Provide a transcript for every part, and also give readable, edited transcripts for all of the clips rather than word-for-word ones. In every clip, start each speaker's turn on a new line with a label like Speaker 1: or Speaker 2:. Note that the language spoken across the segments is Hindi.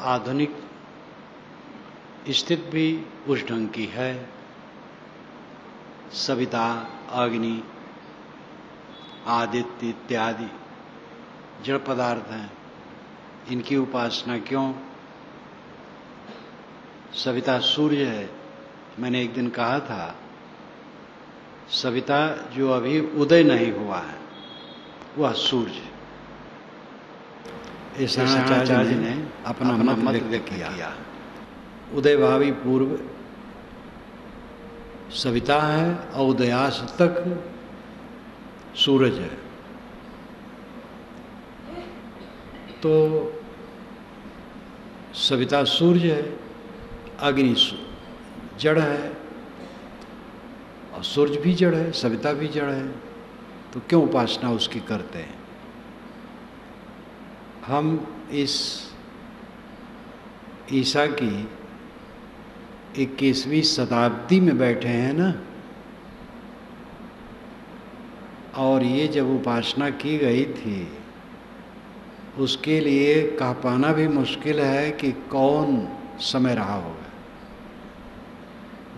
Speaker 1: आधुनिक स्थिति भी उस ढंग की है। सविता, अग्नि, आदित्य इत्यादि जड़ पदार्थ हैं, इनकी उपासना क्यों? सविता सूर्य है। मैंने एक दिन कहा था, सविता जो अभी उदय नहीं हुआ है वह सूर्य। ऐसा आचार्य ने अपना मत व्यक्त किया। उदय भावी पूर्व सविता है और उदयास तक सूरज है। तो सविता सूर्य है, अग्नि जड़ है और सूर्य भी जड़ है, सविता भी जड़ है। तो क्यों उपासना उसकी करते हैं? हम इस ईसा की 21वीं शताब्दी में बैठे हैं ना, और ये जब उपासना की गई थी उसके लिए कह पाना भी मुश्किल है कि कौन समय रहा होगा।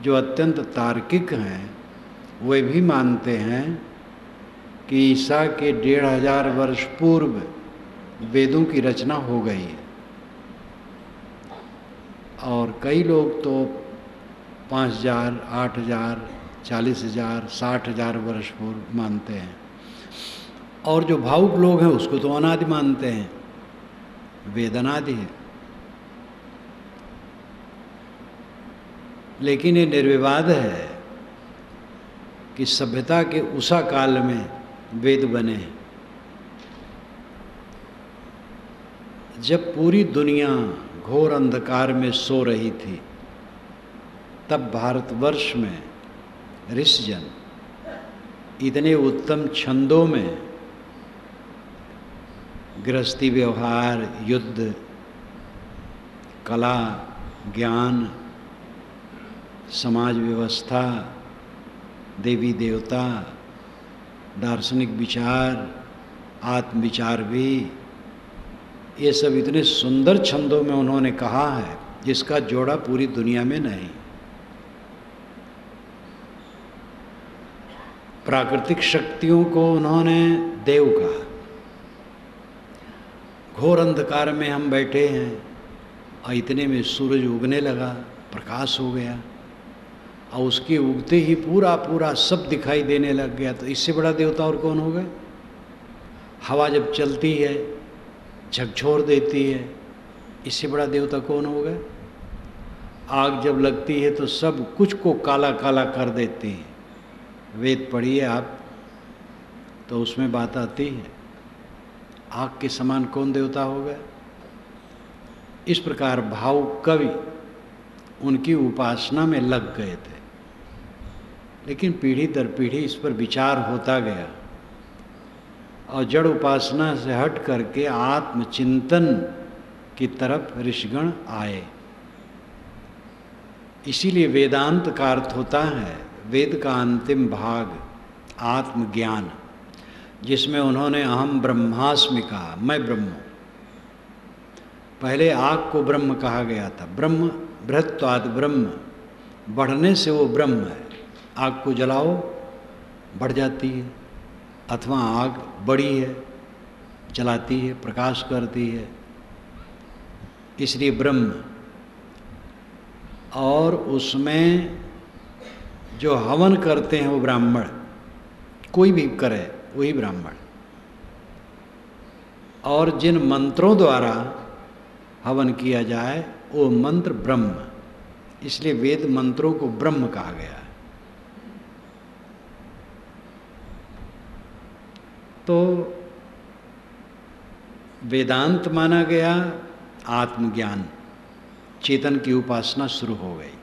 Speaker 1: जो अत्यंत तार्किक हैं वे भी मानते हैं कि ईसा के 1500 वर्ष पूर्व वेदों की रचना हो गई है, और कई लोग तो 5000, 8000, 40,000, 60,000 वर्ष पूर्व मानते हैं, और जो भावुक लोग हैं उसको तो अनादि मानते हैं, वेद अनादि है। लेकिन ये निर्विवाद है कि सभ्यता के उषा काल में वेद बने हैं। जब पूरी दुनिया घोर अंधकार में सो रही थी तब भारतवर्ष में ऋषिजन इतने उत्तम छंदों में गृहस्थी व्यवहार, युद्ध, कला, ज्ञान, समाज व्यवस्था, देवी देवता, दार्शनिक विचार, आत्मविचार भी, ये सब इतने सुंदर छंदों में उन्होंने कहा है जिसका जोड़ा पूरी दुनिया में नहीं। प्राकृतिक शक्तियों को उन्होंने देव कहा। घोर अंधकार में हम बैठे हैं और इतने में सूरज उगने लगा, प्रकाश हो गया, और उसके उगते ही पूरा पूरा सब दिखाई देने लग गया। तो इससे बड़ा देवता और कौन होगा? हवा जब चलती है झकझोर देती है, इससे बड़ा देवता कौन होगा? आग जब लगती है तो सब कुछ को काला काला कर देती है। वेद पढ़िए आप तो उसमें बात आती है, आग के समान कौन देवता होगा? इस प्रकार भाव कवि उनकी उपासना में लग गए थे, लेकिन पीढ़ी दर पीढ़ी इस पर विचार होता गया और जड़ उपासना से हट करके आत्मचिंतन की तरफ ऋषिगण आए। इसीलिए वेदांत का अर्थ होता है वेद का अंतिम भाग आत्मज्ञान, जिसमें उन्होंने अहम ब्रह्मास्मि कहा, मैं ब्रह्म हूँ। पहले आग को ब्रह्म कहा गया था, ब्रह्म बृहत्वाद ब्रह्म, बढ़ने से वो ब्रह्म है। आग को जलाओ बढ़ जाती है, अथवा आग बड़ी है, जलाती है, प्रकाश करती है, इसलिए ब्रह्म। और उसमें जो हवन करते हैं वो ब्राह्मण, कोई भी करे वही ब्राह्मण। और जिन मंत्रों द्वारा हवन किया जाए वो मंत्र ब्रह्म, इसलिए वेद मंत्रों को ब्रह्म कहा गया है। तो वेदांत माना गया आत्मज्ञान, चेतन की उपासना शुरू हो गई।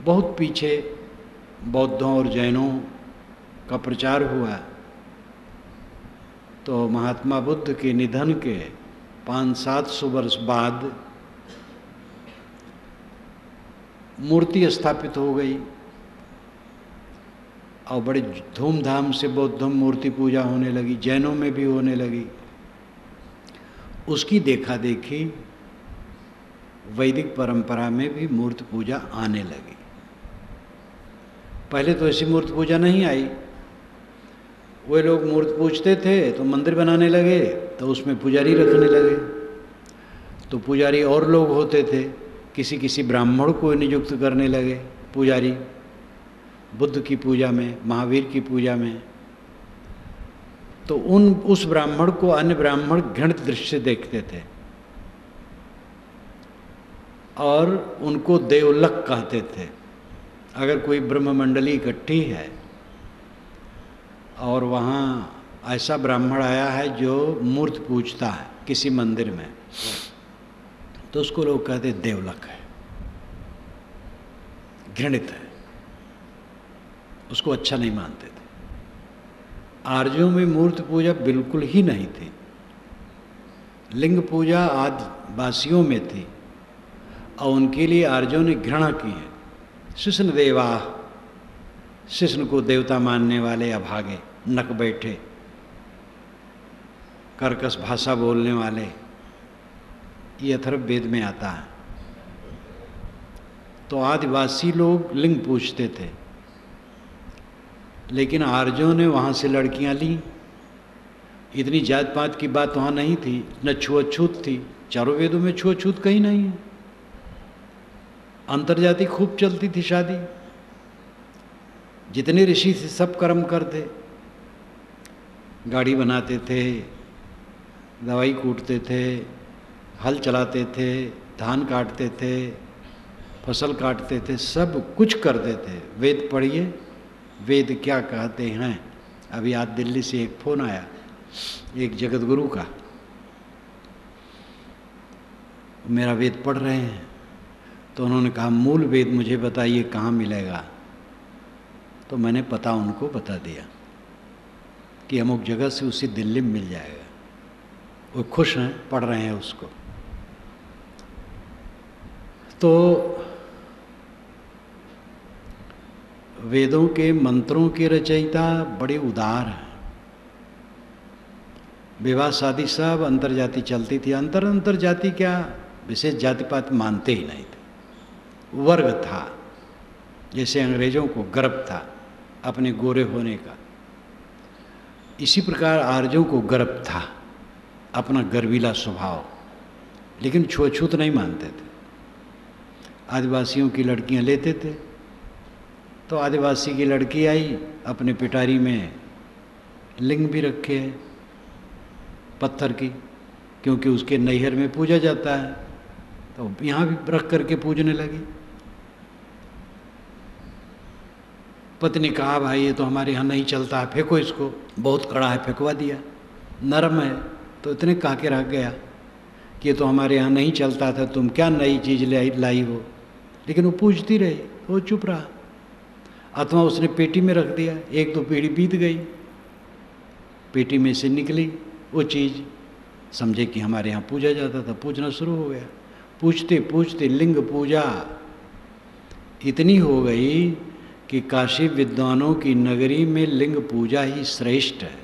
Speaker 1: बहुत पीछे बौद्धों और जैनों का प्रचार हुआ तो महात्मा बुद्ध के निधन के 500-700 वर्ष बाद मूर्ति स्थापित हो गई और बड़े धूमधाम से बौद्ध मूर्ति पूजा होने लगी, जैनों में भी होने लगी। उसकी देखा देखी वैदिक परंपरा में भी मूर्ति पूजा आने लगी। पहले तो ऐसी मूर्ति पूजा नहीं आई। वे लोग मूर्ति पूजते थे तो मंदिर बनाने लगे, तो उसमें पुजारी रखने लगे। तो पुजारी और लोग होते थे, किसी किसी ब्राह्मण को नियुक्त करने लगे पुजारी, बुद्ध की पूजा में, महावीर की पूजा में। तो उस ब्राह्मण को अन्य ब्राह्मण घृणित दृष्टि से देखते थे और उनको देवलक कहते थे। अगर कोई ब्रह्म मंडली इकट्ठी है और वहाँ ऐसा ब्राह्मण आया है जो मूर्ति पूजता है किसी मंदिर में, तो उसको लोग कहते देवलक है, घृणित है, उसको अच्छा नहीं मानते थे। आर्यों में मूर्ति पूजा बिल्कुल ही नहीं थी। लिंग पूजा आदिवासियों में थी और उनके लिए आर्यों ने घृणा की है। शिष्ण देवा, शिष्ण को देवता मानने वाले अभागे, नक बैठे, कर्कश भाषा बोलने वाले, ये अथर्ववेद में आता है। तो आदिवासी लोग लिंग पूजते थे, लेकिन आर्यों ने वहाँ से लड़कियाँ ली। इतनी जात पात की बात वहाँ नहीं थी, न छुआछूत थी। चारों वेदों में छुआछूत कहीं नहीं है। अंतर्जाति खूब चलती थी शादी। जितने ऋषि थे सब कर्म करते, गाड़ी बनाते थे, दवाई कूटते थे, हल चलाते थे, धान काटते थे, फसल काटते थे, सब कुछ करते थे। वेद पढ़िए, वेद क्या कहते हैं। अभी आज दिल्ली से एक फ़ोन आया एक जगत गुरु का, मेरा वेद पढ़ रहे हैं, तो उन्होंने कहा मूल वेद मुझे बताइए कहाँ मिलेगा। तो मैंने पता उनको बता दिया कि अमुक जगह से उसी दिल्ली में मिल जाएगा। वो खुश हैं, पढ़ रहे हैं उसको। तो वेदों के मंत्रों के रचयिता बड़े उदार हैं। विवाह शादी सब अंतर्जाति चलती थी। अंतर जाति क्या, विशेष जाति पात मानते ही नहीं थे। वर्ग था, जैसे अंग्रेजों को गर्व था अपने गोरे होने का, इसी प्रकार आर्यों को गर्व था अपना गर्वीला स्वभाव, लेकिन छुआछूत नहीं मानते थे। आदिवासियों की लड़कियां लेते थे। तो आदिवासी की लड़की आई, अपने पिटारी में लिंग भी रखे है पत्थर की, क्योंकि उसके नैहर में पूजा जाता है, तो यहाँ भी रख करके पूजने लगी। पत्नी ने कहा भाई ये तो हमारे यहाँ नहीं चलता है, फेंको इसको। बहुत कड़ा है, फेंकवा दिया। नरम है तो इतने कहा के रख गया कि ये तो हमारे यहाँ नहीं चलता था, तुम क्या नई चीज़ लाई हो। लेकिन वो पूछती रही, वो चुप रहा। अथवा उसने पेटी में रख दिया। एक दो पीढ़ी बीत गई, पेटी में से निकली वो चीज़, समझे कि हमारे यहाँ पूजा जाता था, पूजना शुरू हो गया। पूछते पूछते लिंग पूजा इतनी हो गई कि काशी विद्वानों की नगरी में लिंग पूजा ही श्रेष्ठ है,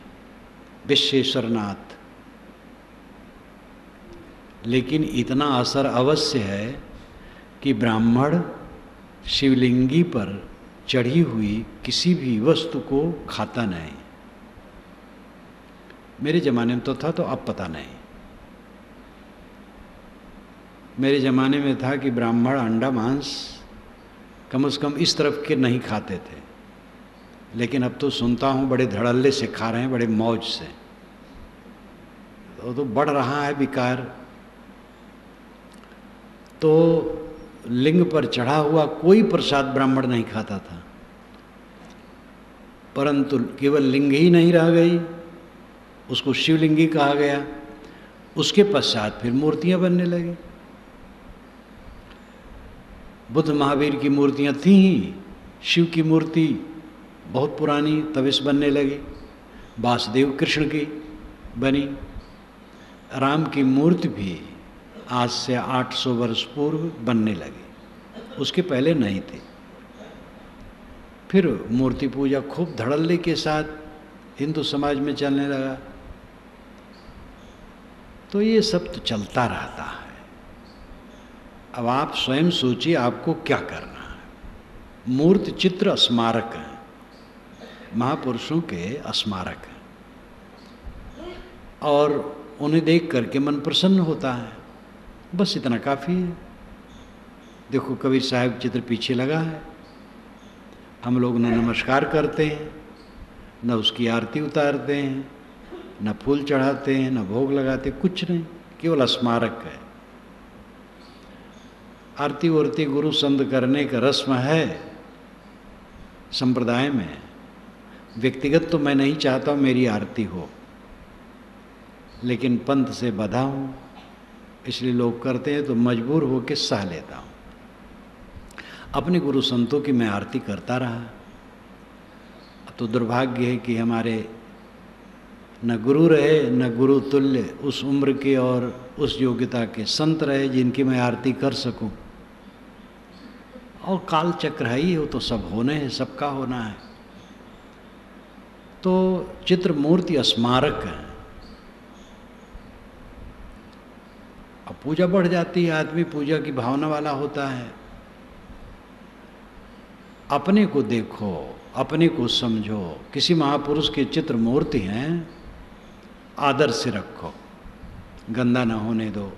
Speaker 1: विश्वेश्वरनाथ। लेकिन इतना असर अवश्य है कि ब्राह्मण शिवलिंगी पर चढ़ी हुई किसी भी वस्तु को खाता नहीं। मेरे ज़माने में तो था, तो अब पता नहीं। मेरे ज़माने में था कि ब्राह्मण अंडा मांस कम से कम इस तरफ के नहीं खाते थे, लेकिन अब तो सुनता हूँ बड़े धड़ल्ले से खा रहे हैं, बड़े मौज से। तो बढ़ रहा है विकार। तो लिंग पर चढ़ा हुआ कोई प्रसाद ब्राह्मण नहीं खाता था, परंतु केवल लिंग ही नहीं रह गई, उसको शिवलिंगी कहा गया। उसके पश्चात फिर मूर्तियां बनने लगी। बुद्ध महावीर की मूर्तियां थी ही, शिव की मूर्ति बहुत पुरानी तविश बनने लगी, वासुदेव कृष्ण की बनी, राम की मूर्ति भी आज से 800 वर्ष पूर्व बनने लगी, उसके पहले नहीं थी। फिर मूर्ति पूजा खूब धड़ल्ले के साथ हिंदू समाज में चलने लगा। तो ये सब तो चलता रहता है। अब आप स्वयं सोचिए आपको क्या करना है। मूर्ति चित्र स्मारक है, महापुरुषों के स्मारक हैं, और उन्हें देख करके मन प्रसन्न होता है, बस इतना काफ़ी है। देखो कबीर साहब चित्र पीछे लगा है, हम लोग न नमस्कार करते हैं, न उसकी आरती उतारते हैं, न फूल चढ़ाते हैं, न भोग लगाते, कुछ नहीं, केवल स्मारक है। आरती वारती गुरु संत करने का रस्म है संप्रदाय में। व्यक्तिगत तो मैं नहीं चाहता मेरी आरती हो, लेकिन पंथ से बधा हूँ, इसलिए लोग करते हैं तो मजबूर होकर सह लेता हूँ। अपने गुरु संतों की मैं आरती करता रहा, तो दुर्भाग्य है कि हमारे न गुरु रहे न गुरु तुल्य उस उम्र के और उस योग्यता के संत रहे जिनकी मैं आरती कर सकूं। और काल चक्र है ही, हो तो सब होने हैं, सबका होना है। तो चित्र मूर्ति स्मारक है। अब पूजा बढ़ जाती है, आदमी पूजा की भावना वाला होता है। अपने को देखो, अपने को समझो। किसी महापुरुष के चित्र मूर्ति हैं, आदर से रखो, गंदा न होने दो,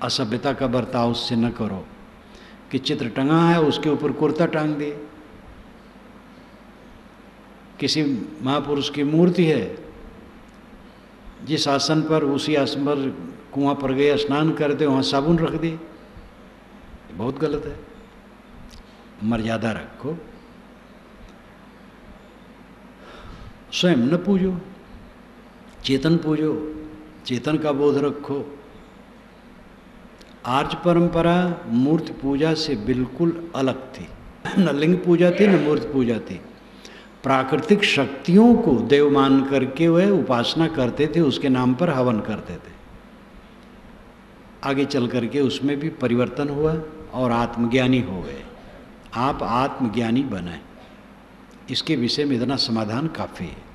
Speaker 1: असभ्यता का बर्ताव उससे न करो कि चित्र टंगा है उसके ऊपर कुर्ता टांग दे। किसी महापुरुष की मूर्ति है, जिस आसन पर उसी आसन पर कुआं पर गए स्नान कर दे, वहाँ साबुन रख दे, बहुत गलत है। मर्यादा रखो, स्वयं न पूजो, चेतन पूजो, चेतन का बोध रखो। आर्य परंपरा मूर्ति पूजा से बिल्कुल अलग थी। न लिंग पूजा थी न मूर्ति पूजा थी। प्राकृतिक शक्तियों को देव मान करके वह उपासना करते थे, उसके नाम पर हवन करते थे। आगे चल करके उसमें भी परिवर्तन हुआ और आत्मज्ञानी हो गए। आप आत्मज्ञानी बने, इसके विषय में इतना समाधान काफ़ी है।